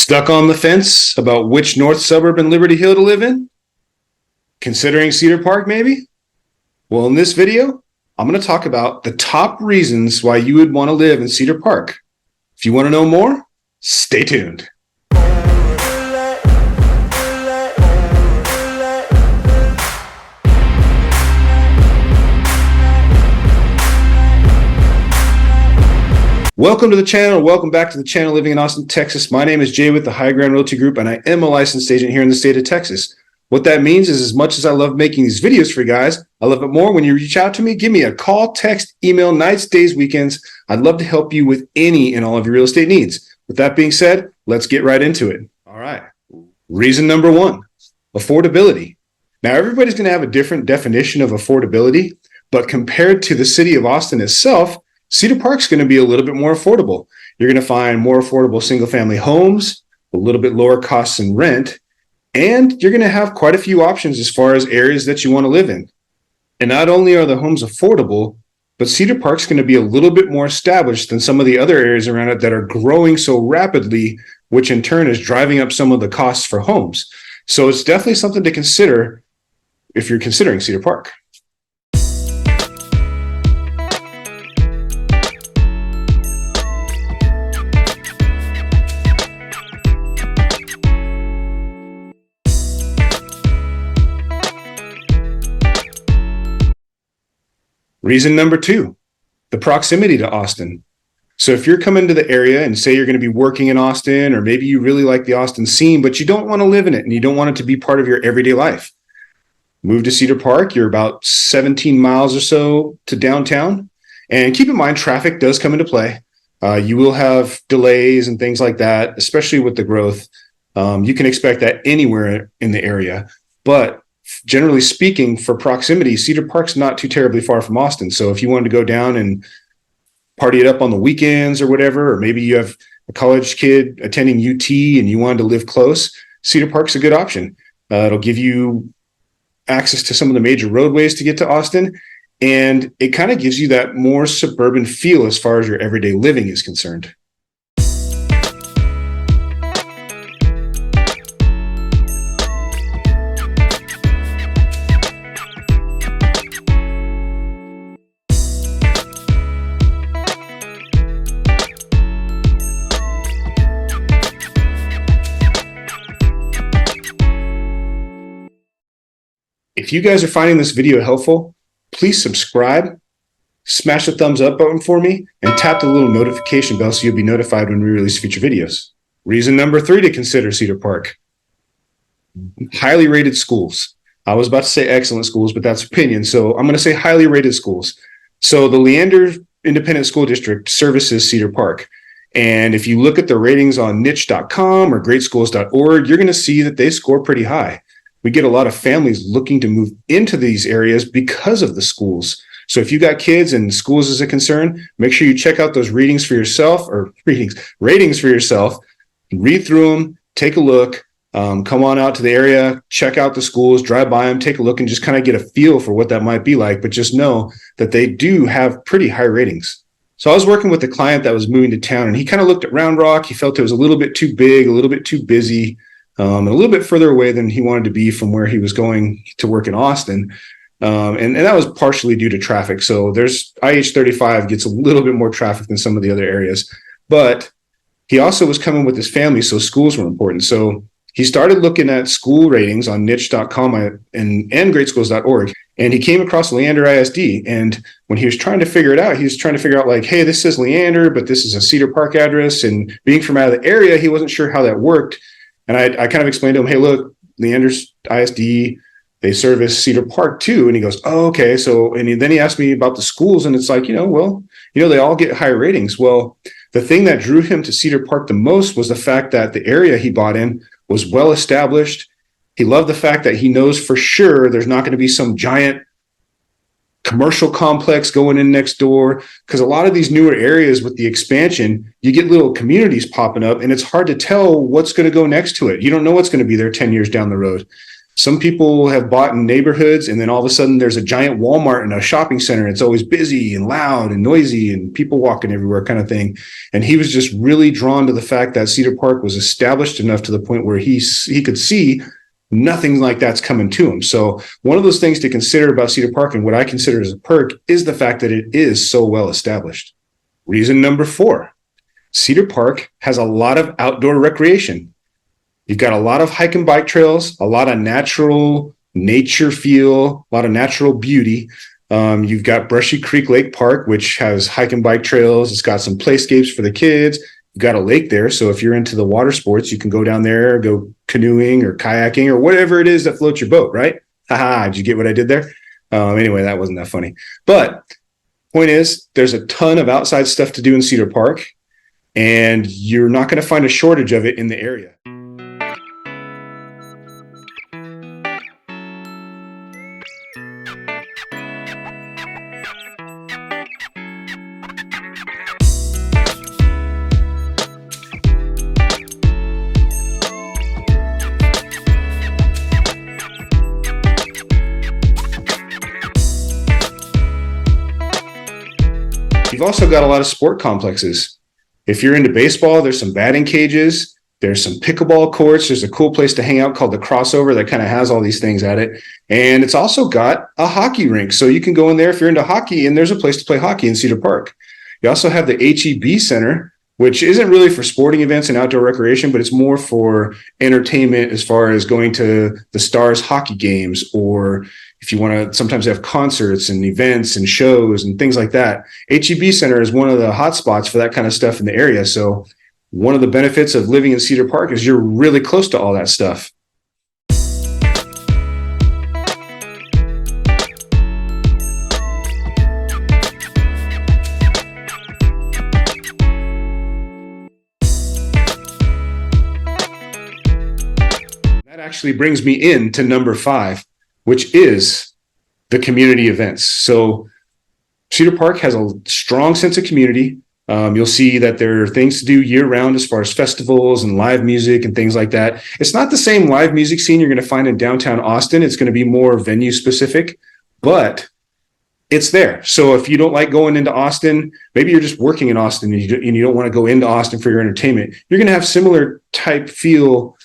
Stuck on the fence about which north suburb in Liberty Hill to live in? Considering Cedar Park, maybe? Well, in this video, I'm going to talk about the top reasons why you would want to live in Cedar Park. If you want to know more, stay tuned. Welcome to the channel. Welcome back to the channel Living in Austin, Texas. My name is Jay with the High Ground Realty Group, and I am a licensed agent here in the state of Texas. What that means is, as much as I love making these videos for you guys, I love it more when you reach out to me. Give me a call, text, email, nights, days, weekends. I'd love to help you with any and all of your real estate needs. With that being said, let's get right into it. All right. Reason number one, affordability. Now, everybody's going to have a different definition of affordability, but compared to the city of Austin itself, Cedar Park's going to be a little bit more affordable. You're going to find more affordable single-family homes, a little bit lower costs in rent, and you're going to have quite a few options as far as areas that you want to live in. And not only are the homes affordable, but Cedar Park's going to be a little bit more established than some of the other areas around it that are growing so rapidly, which in turn is driving up some of the costs for homes. So it's definitely something to consider if you're considering Cedar Park. Reason number two, the proximity to Austin. So if you're coming to the area and say you're going to be working in Austin, or maybe you really like the Austin scene, but you don't want to live in it and you don't want it to be part of your everyday life, move to Cedar Park. You're about 17 miles or so to downtown. And keep in mind, traffic does come into play. You will have delays and things like that, especially with the growth. You can expect that anywhere in the area. But generally speaking, for proximity, Cedar Park's not too terribly far from Austin. So if you wanted to go down and party it up on the weekends or whatever, or maybe you have a college kid attending UT and you wanted to live close, Cedar Park's a good option. It'll give you access to some of the major roadways to get to Austin, and it kind of gives you that more suburban feel as far as your everyday living is concerned. If you guys are finding this video helpful, please subscribe, smash the thumbs up button for me, and tap the little notification bell so you'll be notified when we release future videos. Reason number three to consider Cedar Park, highly rated schools. I was about to say excellent schools, but that's opinion. So I'm going to say highly rated schools. So the Leander Independent School District services Cedar Park. And if you look at the ratings on niche.com or greatschools.org, you're going to see that they score pretty high. We get a lot of families looking to move into these areas because of the schools. So if you got kids and schools is a concern, make sure you check out those ratings for yourself, read through them, take a look, come on out to the area, check out the schools, drive by them, take a look, and just kind of get a feel for what that might be like. But just know that they do have pretty high ratings. So I was working with a client that was moving to town, and he kind of looked at Round Rock. He felt it was a little bit too big, a little bit too busy, and a little bit further away than he wanted to be from where he was going to work in Austin. And that was partially due to traffic. So there's IH-35 gets a little bit more traffic than some of the other areas. But he also was coming with his family, so schools were important. So he started looking at school ratings on niche.com and greatschools.org. And he came across Leander ISD. And when he was trying to figure it out, he was trying to figure out, like, hey, this says Leander, but this is a Cedar Park address. And being from out of the area, he wasn't sure how that worked. And I kind of explained to him, hey, look, Leander's ISD, they service Cedar Park too. And he goes, oh, okay. So, and then he asked me about the schools, and it's like, they all get higher ratings. Well, the thing that drew him to Cedar Park the most was the fact that the area he bought in was well established. He loved the fact that he knows for sure there's not going to be some giant commercial complex going in next door, because a lot of these newer areas with the expansion, you get little communities popping up, and it's hard to tell what's going to go next to it. You don't know what's going to be there 10 years down the road. Some people have bought in neighborhoods, and then all of a sudden there's a giant Walmart in a shopping center. It's always busy and loud and noisy and people walking everywhere kind of thing. And he was just really drawn to the fact that Cedar Park was established enough to the point where he could see nothing like that's coming to him. So one of those things to consider about Cedar Park, and what I consider as a perk, is the fact that it is so well established. Reason number 4, Cedar Park has a lot of outdoor recreation. You've got a lot of hike and bike trails, a lot of natural nature feel, a lot of natural beauty. You've got Brushy Creek Lake Park, which has hike and bike trails. It's got some playscapes for the kids. You've got a lake there. So if you're into the water sports, you can go down there, go canoeing or kayaking or whatever it is that floats your boat, right? Haha, did you get what I did there? Anyway, that wasn't that funny. But point is, there's a ton of outside stuff to do in Cedar Park, and you're not going to find a shortage of it in the area. You've also got a lot of sport complexes. If you're into baseball, there's some batting cages. There's some pickleball courts. There's a cool place to hang out called the Crossover that kind of has all these things at it. And it's also got a hockey rink. So you can go in there if you're into hockey, and there's a place to play hockey in Cedar Park. You also have the HEB Center, which isn't really for sporting events and outdoor recreation, but it's more for entertainment as far as going to the Stars hockey games, or if you want to sometimes have concerts and events and shows and things like that. HEB Center is one of the hot spots for that kind of stuff in the area. So one of the benefits of living in Cedar Park is you're really close to all that stuff. That actually brings me into number 5, which is the community events. So Cedar Park has a strong sense of community. You'll see that there are things to do year round as far as festivals and live music and things like that. It's not the same live music scene you're going to find in downtown Austin. It's going to be more venue specific, but it's there. So if you don't like going into Austin, maybe you're just working in Austin and you don't want to go into Austin for your entertainment, you're going to have similar type feel.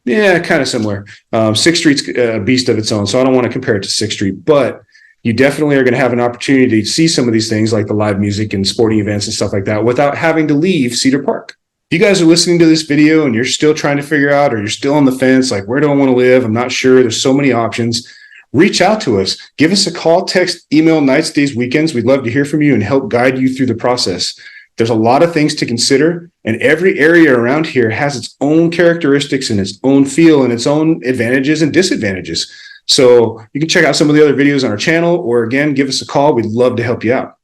Yeah, kind of similar. 6th Street's a beast of its own, so I don't want to compare it to 6th Street, but you definitely are going to have an opportunity to see some of these things like the live music and sporting events and stuff like that without having to leave Cedar Park. If you guys are listening to this video and you're still trying to figure out, or you're still on the fence, like, where do I want to live? I'm not sure. There's so many options. Reach out to us. Give us a call, text, email, nights, days, weekends. We'd love to hear from you and help guide you through the process. There's a lot of things to consider, and every area around here has its own characteristics and its own feel and its own advantages and disadvantages. So you can check out some of the other videos on our channel, or again, give us a call. We'd love to help you out.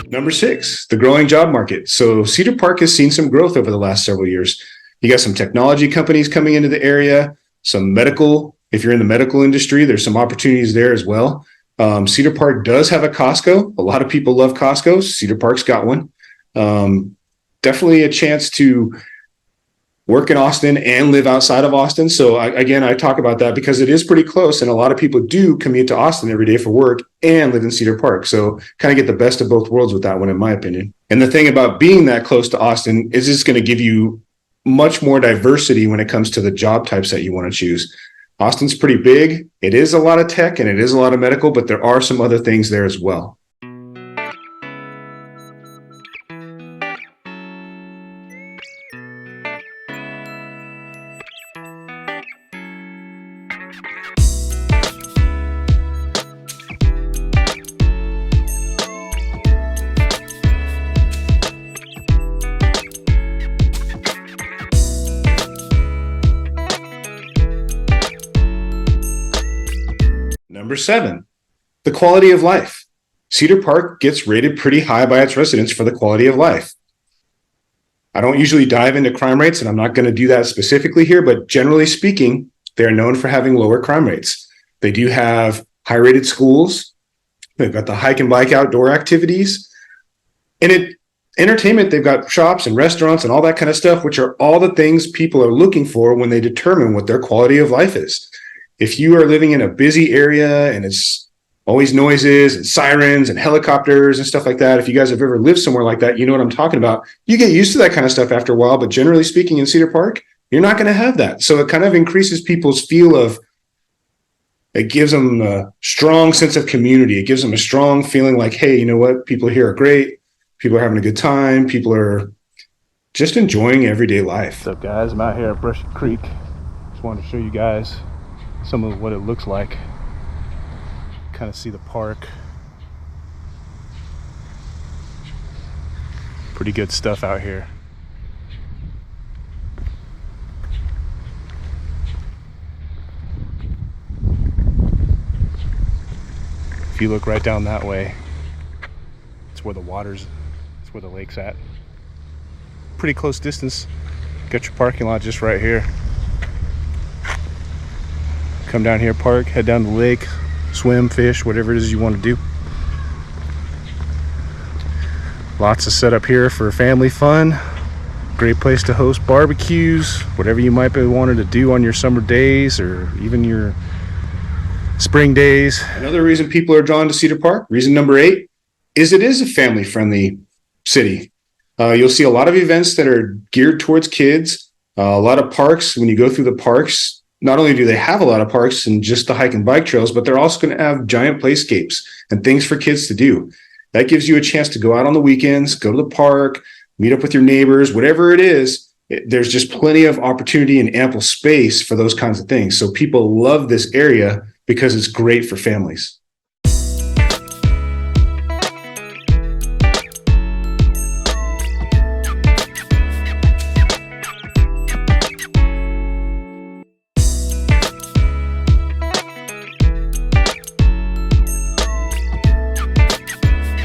Number 6, the growing job market. So Cedar Park has seen some growth over the last several years. You got some technology companies coming into the area, some medical. If you're in the medical industry, there's some opportunities there as well. Cedar Park does have a Costco. A lot of people love Costco. Cedar Park's got one. Definitely a chance to work in Austin and live outside of Austin. So I talk about that because it is pretty close, and a lot of people do commute to Austin every day for work and live in Cedar Park. So kind of get the best of both worlds with that one, in my opinion. And the thing about being that close to Austin is it's going to give you much more diversity when it comes to the job types that you want to choose. Austin's pretty big. It is a lot of tech and it is a lot of medical, but there are some other things there as well. Number 7, the quality of life. Cedar Park gets rated pretty high by its residents for the quality of life. I don't usually dive into crime rates, and I'm not going to do that specifically here, but generally speaking, they're known for having lower crime rates. They do have high-rated schools. They've got the hike and bike outdoor activities. And entertainment, they've got shops and restaurants and all that kind of stuff, which are all the things people are looking for when they determine what their quality of life is. If you are living in a busy area and it's always noises and sirens and helicopters and stuff like that, if you guys have ever lived somewhere like that, you know what I'm talking about. You get used to that kind of stuff after a while, but generally speaking in Cedar Park, you're not going to have that. So it kind of increases people's feel of, it gives them a strong sense of community. It gives them a strong feeling like, hey, you know what? People here are great. People are having a good time. People are just enjoying everyday life. What's up, guys? I'm out here at Brushy Creek. Just wanted to show you guys some of what it looks like. Kind of see the park. Pretty good stuff out here. If you look right down that way, it's where the water's, it's where the lake's at. Pretty close distance. Got your parking lot just right here. Come down here, park, head down to the lake, swim, fish, whatever it is you want to do. Lots of setup here for family fun. Great place to host barbecues, whatever you might be wanting to do on your summer days or even your spring days. Another reason people are drawn to Cedar Park, reason number 8, is it is a family-friendly city. You'll see a lot of events that are geared towards kids, a lot of parks. When you go through the parks, not only do they have a lot of parks and just the hike and bike trails, but they're also going to have giant playscapes and things for kids to do. That gives you a chance to go out on the weekends, go to the park, meet up with your neighbors, whatever it is. There's just plenty of opportunity and ample space for those kinds of things. So people love this area because it's great for families.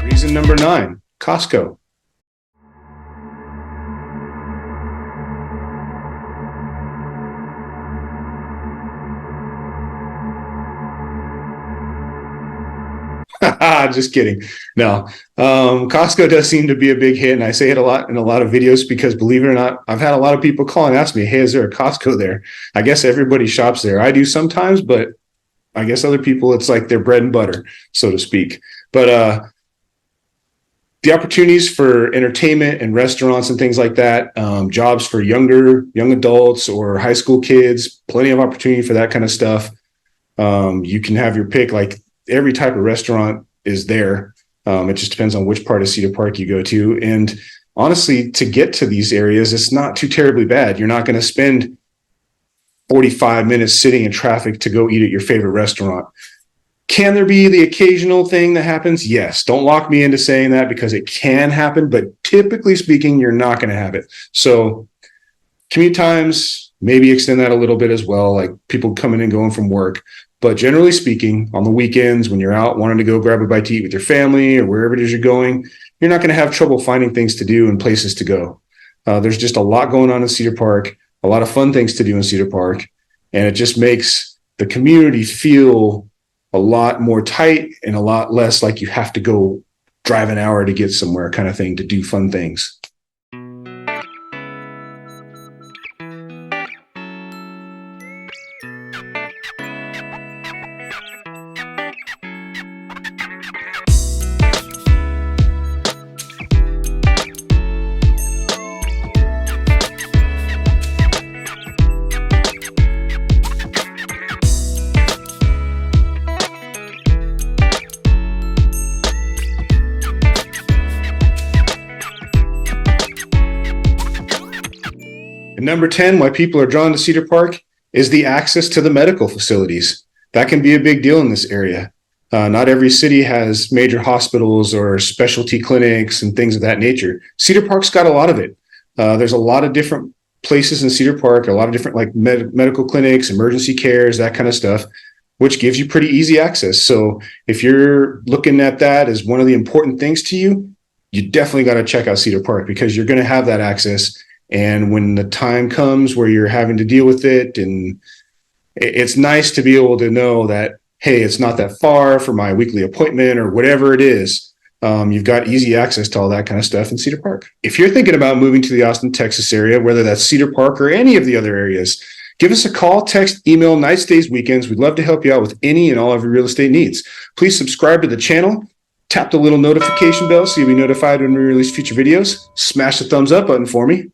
Reason number 9, Costco. Just kidding. No, Costco does seem to be a big hit, and I say it a lot in a lot of videos because, believe it or not, I've had a lot of people call and ask me, hey, is there a Costco there? I guess everybody shops there. I do sometimes, but I guess other people, it's like their bread and butter, so to speak. But the opportunities for entertainment and restaurants and things like that, jobs for young adults or high school kids, plenty of opportunity for that kind of stuff. You can have your pick, like every type of restaurant is there. It just depends on which part of Cedar Park you go to. And honestly, to get to these areas, it's not too terribly bad. You're not going to spend 45 minutes sitting in traffic to go eat at your favorite restaurant. Can there be the occasional thing that happens? Yes. Don't lock me into saying that because it can happen, but typically speaking, you're not going to have it. So commute times, maybe extend that a little bit as well, like people coming and going from work. But generally speaking, on the weekends, when you're out wanting to go grab a bite to eat with your family or wherever it is you're going, you're not going to have trouble finding things to do and places to go. There's just a lot going on in Cedar Park, a lot of fun things to do in Cedar Park, and it just makes the community feel a lot more tight and a lot less like you have to go drive an hour to get somewhere kind of thing to do fun things. And number 10, why people are drawn to Cedar Park is the access to the medical facilities. That can be a big deal in this area. Not every city has major hospitals or specialty clinics and things of that nature. Cedar Park's got a lot of it. There's a lot of different places in Cedar Park, a lot of different like medical clinics, emergency cares, that kind of stuff. which gives you pretty easy access. So if you're looking at that as one of the important things to you, you definitely got to check out Cedar Park, because you're going to have that access. And when the time comes where you're having to deal with it, and it's nice to be able to know that, hey, it's not that far for my weekly appointment or whatever it is. You've got easy access to all that kind of stuff in Cedar Park. If you're thinking about moving to the Austin, Texas area, whether that's Cedar Park or any of the other areas, give us a call, text, email, nights, days, weekends. We'd love to help you out with any and all of your real estate needs. Please subscribe to the channel. Tap the little notification bell so you'll be notified when we release future videos. Smash the thumbs up button for me.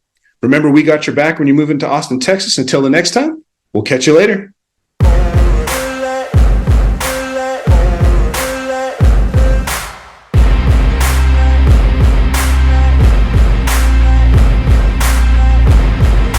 Remember, we got your back when you move into Austin, Texas. Until the next time, we'll catch you later.